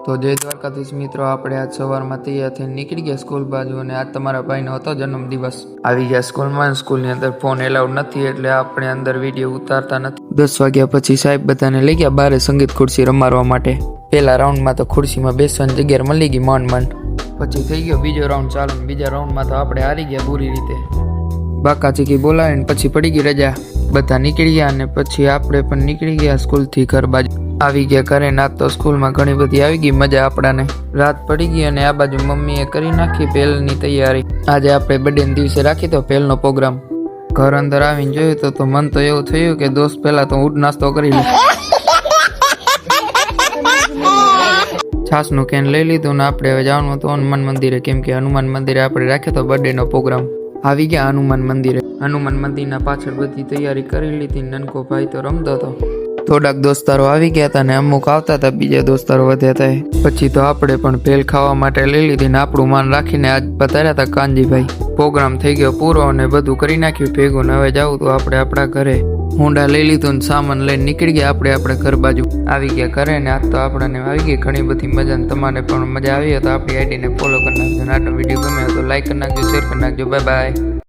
તો જય દ્વારકાધીશ મિત્રો, આપણે આજ સવારમાં તૈયાર થઈને નીકળી ગયા સ્કૂલ બાજુ અને આજ તમારા ભાઈનો હતો જન્મદિવસ. આવી ગયા સ્કૂલમાં. સ્કૂલની અંદર ફોન એલાઉડ નથી એટલે આપણે અંદર વિડીયો ઉતારતા નથી. 10 વાગ્યા પછી સાહેબ બધાને લઈ ગયા બારે સંગીત ખુરશી રમાડવા માટે. પહેલા રાઉન્ડમાં તો ખુરશીમાં બેસવાની જગ્યા મળી ગઈ માંડ. પછી થઈ ગયો બીજો રાઉન્ડ ચાલુ. બીજા રાઉન્ડમાં તો આપણે હારી ગયા પૂરી રીતે. બાકા ચીકી બોલાવીને પછી પડી ગઈ રજા. બધા નીકળી ગયા અને પછી આપણે પણ નીકળી ગયા સ્કૂલથી ઘર બાજુ. આવી ગયા ઘરે. નાત તો સ્કૂલમાં ઘણી બધી આવી ગઈ મજા આપણાને. રાત પડી ગઈ અને આ બાજુ મમ્મીએ કરી નાખી પહેલની તૈયારી. આજે આપણે બર્થડે દિવસે રાખી તો પહેલનો પ્રોગ્રામ. ઘર અંદર આવીને જોયું તો મન તો એવું થયું કે દોસ્ત પહેલા તો ઊંટ નાસ્તો કરી લે. છાસનું કેન લઈ લીધું ને આપણે હવે જવાનું હતું હનુમાન મંદિરે, કેમ કે હનુમાન મંદિરે આપણે રાખ્યો તો બર્થડેનો પ્રોગ્રામ. આવી ગયા હનુમાન મંદિરે. હનુમાન મંદિરના પાછળ બધી તૈયારી કરી લીધી. નનકો ભાઈ તો રમતો હતો. થોડાક દોસ્તારો આવી ગયા હતા ને અમુક આવતા હતા, બીજા દોસ્તારો વધ્યા હતા. પછી તો આપણે પણ ભેલ ખાવા માટે લઈ લીધી ને આપણું માન રાખીને આજ પધાર્યા હતા કાનજીભાઈ. પ્રોગ્રામ થઈ ગયો પૂરો અને બધું કરી નાખ્યું ભેગું. હવે જાવું તો આપણે આપણા ઘરે. હોન્ડા લઈ લીધું ને સામાન લઈને નીકળી ગયા આપણે આપણા ઘર બાજુ. આવી ગયા ઘરે ને આજ તો આપણને આવી ગઈ ઘણી બધી મજા. ને તમારે પણ મજા આવી હોય તો આપણી આઈડીને ફોલો કરી નાખજો. આટલો વિડીયો ગમે તો લાઈક કરી નાખજો, શેર કરી નાખજો. Bye bye.